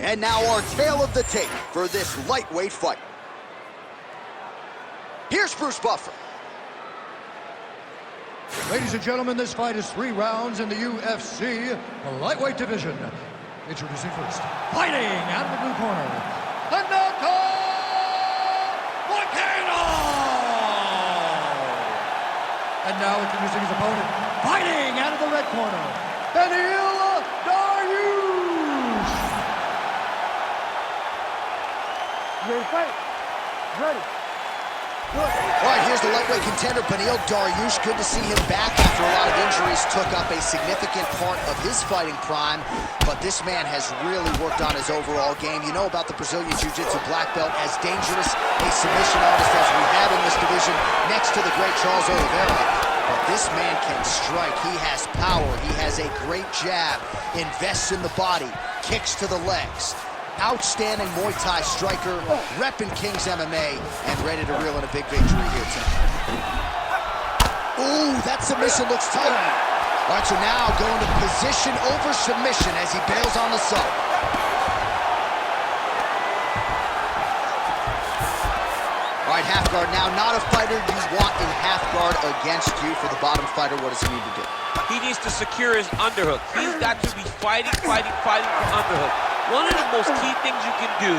And now our tale of the tape for this lightweight fight. Here's Bruce Buffer. Ladies and gentlemen, this fight is 3 rounds in the UFC lightweight division. Introducing first, fighting out of the blue corner, Renato Moicano! And now introducing his opponent, fighting out of the red corner, Beneil, Dariush! Ready to fight? Ready. All right, here's the lightweight contender, Beneil Dariush. Good to see him back after a lot of injuries took up a significant part of his fighting prime. But this man has really worked on his overall game. You know about the Brazilian Jiu-Jitsu black belt, as dangerous a submission artist as we have in this division, next to the great Charles Oliveira. But this man can strike. He has power. He has a great jab, invests in the body, kicks to the legs. Outstanding Muay Thai striker, repping King's MMA, and ready to reel in a big victory here tonight. Ooh, that submission looks tight. All right, so now going to position over submission as he bails on the sub. All right, half guard now. Not a fighter you want in half guard against you. For the bottom fighter, what does he need to do? He needs to secure his underhook. He's got to be fighting for underhook. One of the most key things you can do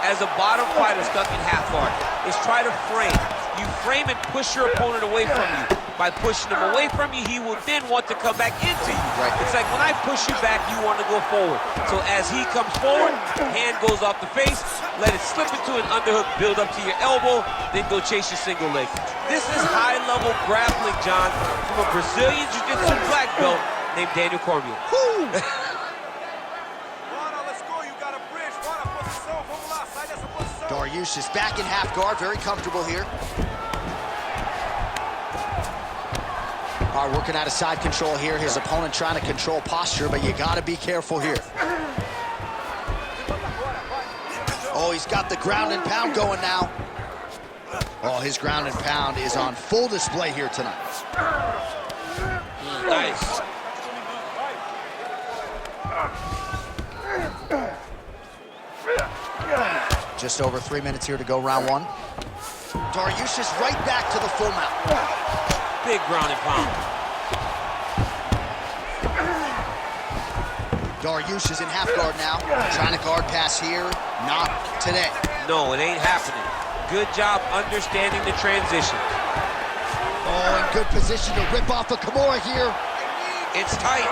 as a bottom fighter stuck in half guard is try to frame. You frame and push your opponent away from you. By pushing him away from you, he will then want to come back into you. Right. It's like when I push you back, you want to go forward. So as he comes forward, hand goes off the face, let it slip into an underhook, build up to your elbow, then go chase your single leg. This is high-level grappling, John, from a Brazilian Jiu-Jitsu black belt named Daniel Cormier. Dariush is back in half guard, very comfortable here. All right, working out of side control here. His opponent trying to control posture, but you gotta be careful here. Oh, he's got the ground and pound going now. Oh, his ground and pound is on full display here tonight. Nice. Just over 3 minutes here to go, round 1. Dariush is right back to the full mount. Big ground and pound. Dariush is in half guard now. Trying to guard pass here. Not today. No, it ain't happening. Good job understanding the transition. Oh, in good position to rip off a Kimura here. It's tight.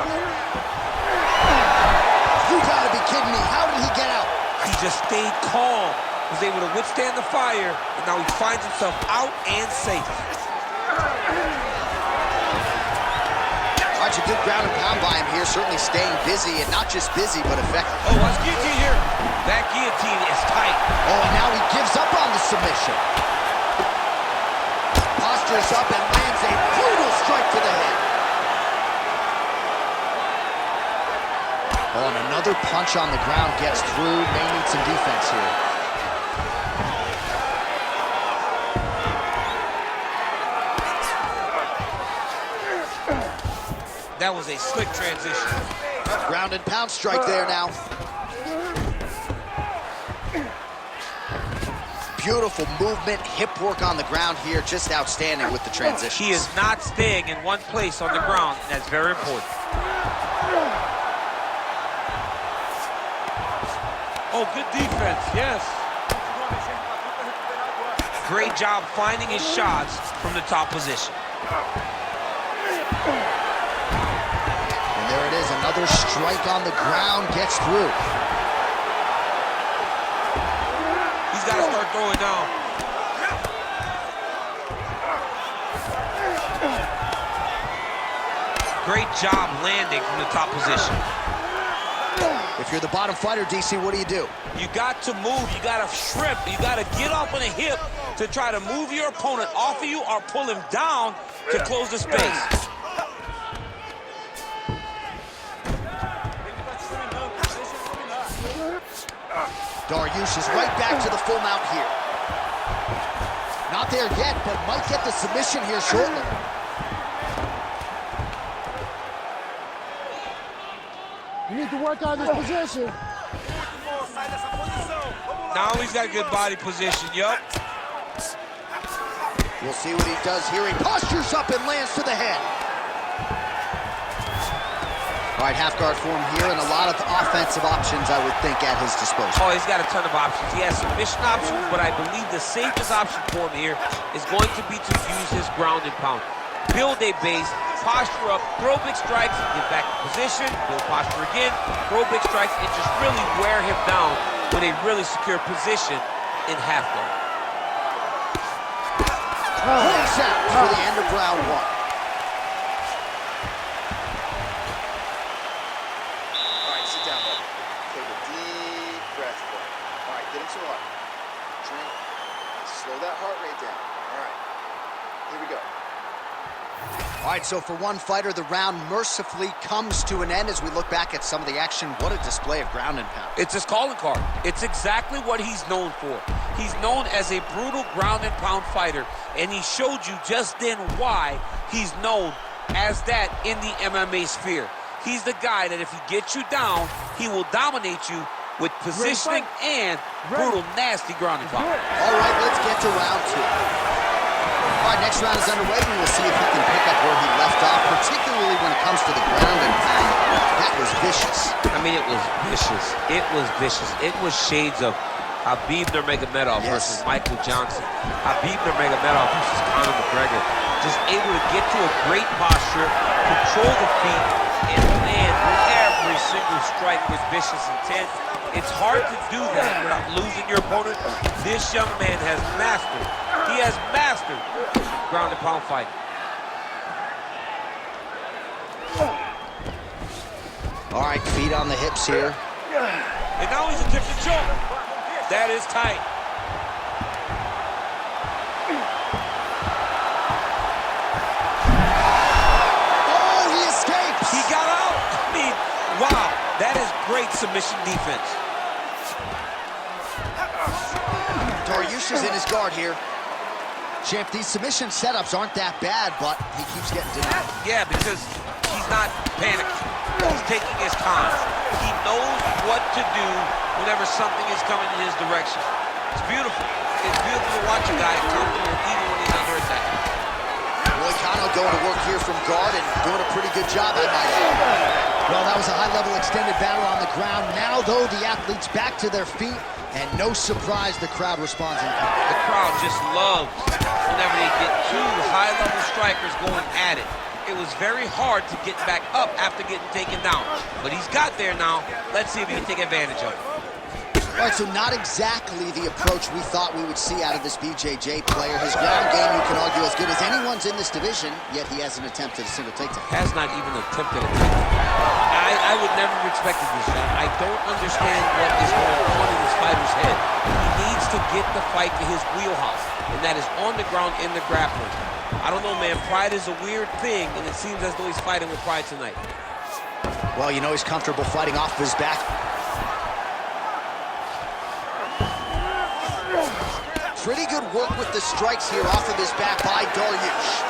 You gotta be kidding me. How did he get out? He just stayed calm, was able to withstand the fire, and now he finds himself out and safe. Such a good ground and pound by him here, certainly staying busy, and not just busy, but effective. Oh, watch guillotine here. That guillotine is tight. Oh, and now he gives up on the submission. Postures up and lands a brutal strike to the head. Oh, and another punch on the ground gets through. May need some defense here. That was a slick transition. Ground and pound strike there now. Beautiful movement, hip work on the ground here. Just outstanding with the transition. He is not staying in one place on the ground, and that's very important. Oh, good defense, yes. Great job finding his shots from the top position. And there it is, another strike on the ground gets through. He's got to start throwing down. Great job landing from the top position. If you're the bottom fighter, DC, what do? You got to move, you got to shrimp, you got to get off on a hip to try to move your opponent off of you or pull him down to close the space. Dariush is right back to the full mount here. Not there yet, but might get the submission here shortly. You need to work on this position. Now he's got good body position, yup. We'll see what he does here. He postures up and lands to the head. All right, half guard form here, and a lot of offensive options, I would think, at his disposal. Oh, he's got a ton of options. He has submission options, but I believe the safest option for him here is going to be to use his ground and pound. Build a base, posture up, throw big strikes, get back in position, build posture again, throw big strikes, and just really wear him down with a really secure position in half guard. Points out for the end of round one. All right, sit down, buddy. Take a deep breath, buddy. All right, get into water. Drink. Slow that heart rate down. All right, here we go. All right, so for one fighter, the round mercifully comes to an end as we look back at some of the action. What a display of ground and pound. It's his calling card. It's exactly what he's known for. He's known as a brutal ground and pound fighter, and he showed you just then why he's known as that in the MMA sphere. He's the guy that if he gets you down, he will dominate you with positioning and brutal, nasty ground and pound. All right, let's get to round two. All right, next round is underway, and we'll see if he can pick up where he left off, particularly when it comes to the ground and pound. That was vicious. I mean, it was vicious. It was vicious. It was shades of Khabib Nurmagomedov versus Michael Johnson. Khabib Nurmagomedov versus Conor McGregor. Just able to get to a great posture, control the feet, and land every single strike with vicious intent. It's hard to do that without losing your opponent. This young man has mastered. He has mastered ground and pound fighting. All right, feet on the hips here. And now he's attempting to choke. That is tight. Oh, he escapes. He got out. I mean, wow. That is great submission defense. Dariush is in his guard here. Champ, these submission setups aren't that bad, but he keeps getting denied. Yeah, because he's not panicked. He's taking his time. He knows what to do whenever something is coming in his direction. It's beautiful. It's beautiful to watch a guy comfortable even when he's under attack. Moicano going to work here from guard and doing a pretty good job, I might add. Well, that was a high-level extended battle on the ground. Now, though, the athletes back to their feet, and no surprise the crowd responds in kind. The crowd just loves whenever they get two high-level strikers going at it. It was very hard to get back up after getting taken down. But he's got there now. Let's see if he can take advantage of it. All right, so not exactly the approach we thought we would see out of this BJJ player. His ground game, you can argue, as good as anyone's in this division, yet he hasn't attempted a single takedown. Has not even attempted a takedown. I would never have expected this, John. I don't understand what is going on in this fighter's head. He needs to get the fight to his wheelhouse, and that is on the ground in the grappling. I don't know, man. Pride is a weird thing, and it seems as though he's fighting with pride tonight. Well, you know he's comfortable fighting off his back. Pretty good work with the strikes here off of his back by Dariush.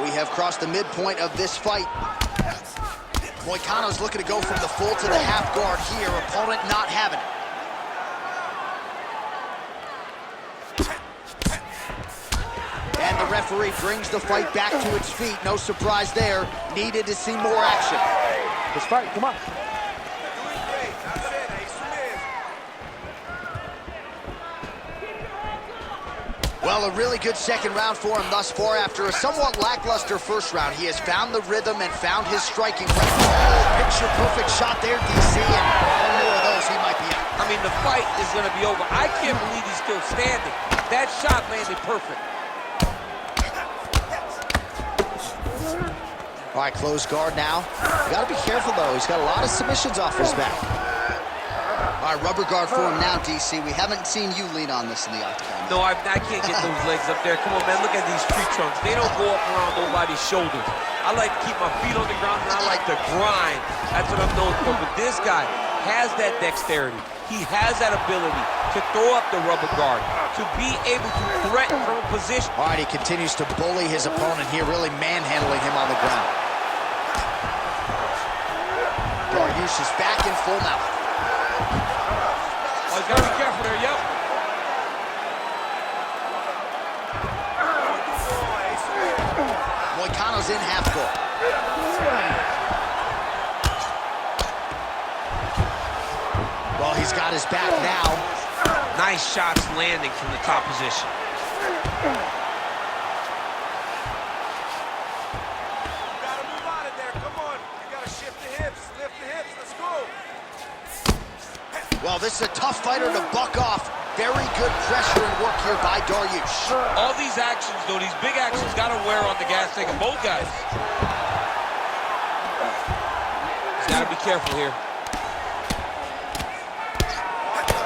We have crossed the midpoint of this fight. Moicano's looking to go from the full to the half guard here. Opponent not having it. And the referee brings the fight back to its feet. No surprise there. Needed to see more action. Let's fight, come on. Well, a really good second round for him thus far. After a somewhat lackluster first round, he has found the rhythm and found his striking rhythm. Oh, picture-perfect shot there, DC, and one more of those, he might be out. I mean, the fight is going to be over. I can't believe he's still standing. That shot landed perfect. All right, closed guard now. You gotta be careful, though. He's got a lot of submissions off his back. All right, rubber guard for him now, DC. We haven't seen you lean on this in the octagon. No, I can't get those legs up there. Come on, man, look at these tree trunks. They don't go up around nobody's shoulders. I like to keep my feet on the ground, and I like to grind. That's what I'm known for. But this guy has that dexterity. He has that ability to throw up the rubber guard, to be able to threaten from a position. All right, he continues to bully his opponent here, really manhandling him on the ground. Dariush is back in full mount. Oh, he's got to be careful there, yep. Moicano's in half guard. Well, he's got his back now. Nice shots landing from the top position. Well, this is a tough fighter to buck off. Very good pressure and work here by Dariush. All these actions, though, these big actions, got to wear on the gas tank of both guys. He's got to be careful here.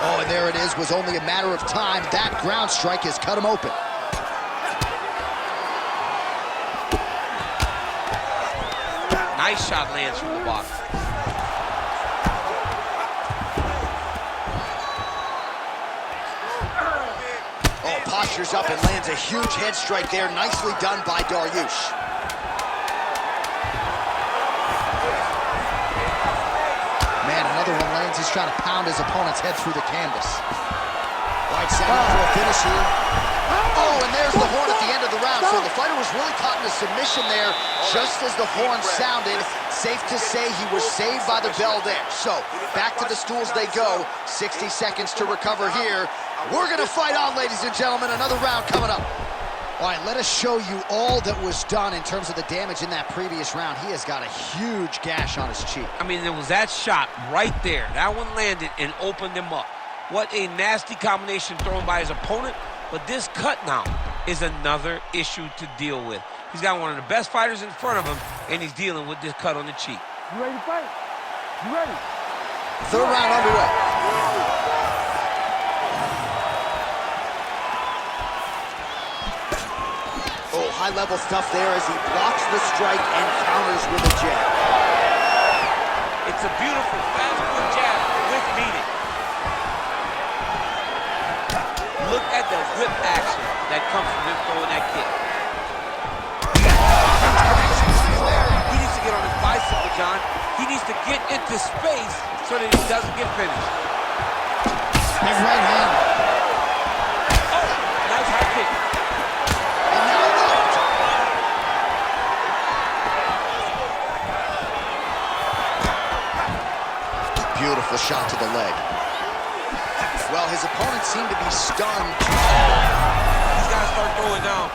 Oh, and there it is. Was only a matter of time. That ground strike has cut him open. Nice shot lands from the box. Postures up and lands a huge head strike there. Nicely done by Dariush. Man, another one lands. He's trying to pound his opponent's head through the canvas. Right, set up for a finish here. Oh, and there's the horn at the end of the round. So the fighter was really caught in a submission there just as the horn sounded. Safe to say he was saved by the bell there. So back to the stools they go. 60 seconds to recover here. We're going to fight on, ladies and gentlemen. Another round coming up. All right, let us show you all that was done in terms of the damage in that previous round. He has got a huge gash on his cheek. I mean, there was that shot right there. That one landed and opened him up. What a nasty combination thrown by his opponent. But this cut now is another issue to deal with. He's got one of the best fighters in front of him, and he's dealing with this cut on the cheek. You ready to fight? You ready? Third round underway. Oh, high-level stuff there as he blocks the strike and counters with a jab. It's a beautiful fast-foot jab with meaning. Look at the whip action that comes from him throwing that kick. He needs to get on his bicycle, John. He needs to get into space so that he doesn't get finished. Big right hand. Oh, nice high kick. And now left. Beautiful shot to the leg. Well, his opponent seemed to be stunned. He's got to start throwing down.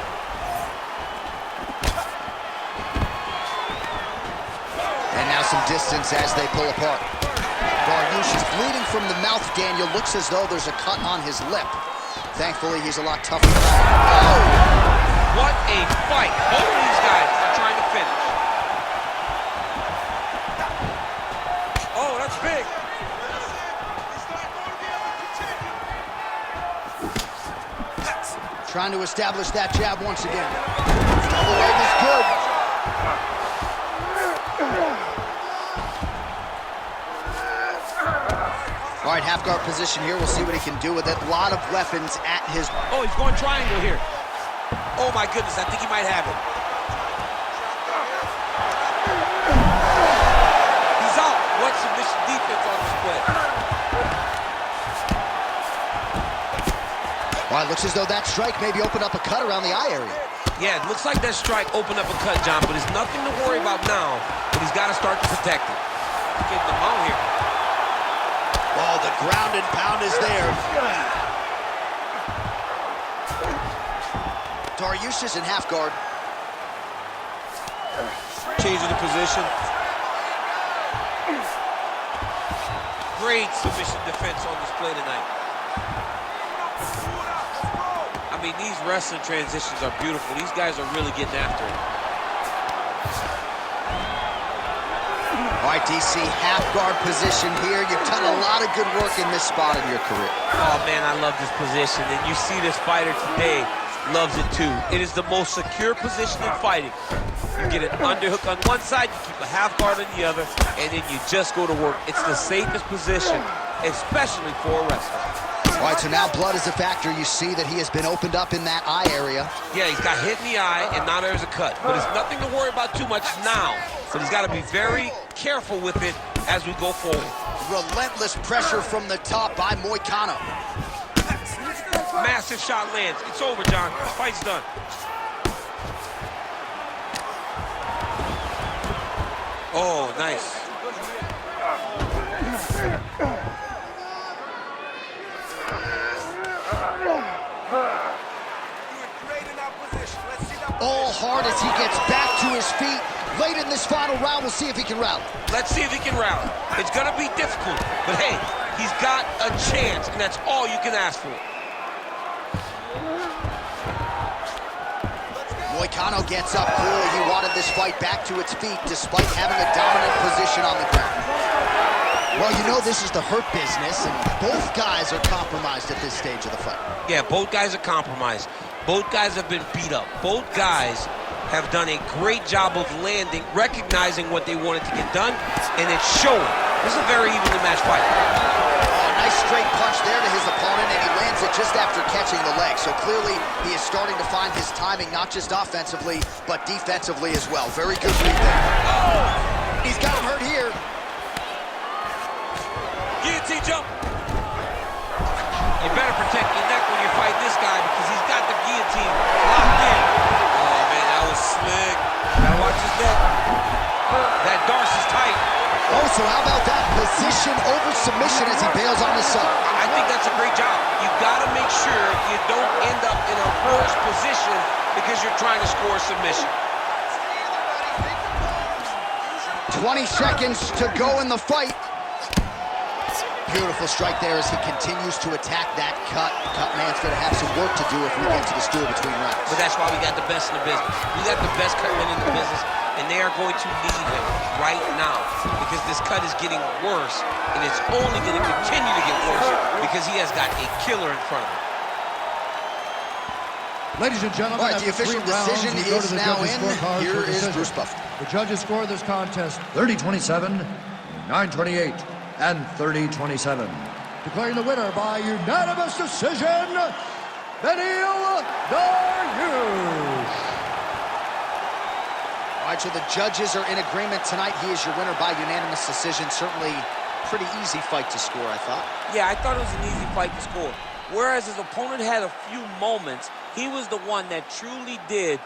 And now some distance as they pull apart. Dariush is bleeding from the mouth, Daniel. Looks as though there's a cut on his lip. Thankfully, he's a lot tougher. Oh! What a fight. Both of these guys are trying to finish. Oh, that's big. Trying to establish that jab once again. Double leg is good. All right, half guard position here. We'll see what he can do with it. A lot of weapons at his... Oh, he's going triangle here. Oh, my goodness. I think he might have it. He's out. What submission defense on display. All right, looks as though that strike maybe opened up a cut around the eye area. Yeah, it looks like that strike opened up a cut, John, but it's nothing to worry about now, but he's got to start to protect it. Getting the mount here. Oh, the ground and pound is there. Dariush is in half guard. Changing the position. Great submission defense on display tonight. I mean, these wrestling transitions are beautiful. These guys are really getting after it. All right, DC, half guard position here. You've done a lot of good work in this spot in your career. Oh, man, I love this position. And you see this fighter today loves it, too. It is the most secure position in fighting. You get an underhook on one side, you keep a half guard on the other, and then you just go to work. It's the safest position, especially for a wrestler. All right, so now blood is a factor. You see that he has been opened up in that eye area. Yeah, he's got hit in the eye, and now there's a cut. But it's nothing to worry about too much now. But he's got to be very careful with it as we go forward. Relentless pressure from the top by Moicano. Massive shot lands. It's over, John. Fight's done. Oh, nice. All hard as he gets back to his feet. Late in this final round, we'll see if he can rally. Let's see if he can rally. It's going to be difficult, but hey, he's got a chance, and that's all you can ask for. Moicano gets up. Clearly, he wanted this fight back to its feet despite having a dominant position on the ground. Well, you know this is the hurt business, and both guys are compromised at this stage of the fight. Yeah, both guys are compromised. Both guys have been beat up. Both guys have done a great job of landing, recognizing what they wanted to get done, and it's showing. This is a very evenly matched fight. Nice straight punch there to his opponent, and he lands it just after catching the leg. So clearly, he is starting to find his timing, not just offensively, but defensively as well. Very good read there. Oh! He's got him hurt here. Guillotine jump. You better protect your neck when you fight this guy because he's got the guillotine locked in. Oh, man, that was slick. Gotta watch his neck. That Darce is tight. Oh, so how about that position over submission as he bails on his side? I think that's a great job. You gotta make sure you don't end up in a worse position because you're trying to score a submission. 20 seconds to go in the fight. Beautiful strike there as he continues to attack that cut. Cut man's going to have some work to do if we get to the stool between rounds. But that's why we got the best in the business. We got the best cut men in the business, and they are going to leave him right now because this cut is getting worse, and it's only going to continue to get worse because he has got a killer in front of him. Ladies and gentlemen, all right, the official decision is now in. Here is Bruce Buffer. The judges score this contest 30-27, 9-28, and 30-27. Declaring the winner by unanimous decision, Beneil Dariush. All right, so the judges are in agreement tonight. He is your winner by unanimous decision. Certainly pretty easy fight to score, I thought. Yeah, I thought it was an easy fight to score. Whereas his opponent had a few moments, he was the one that truly did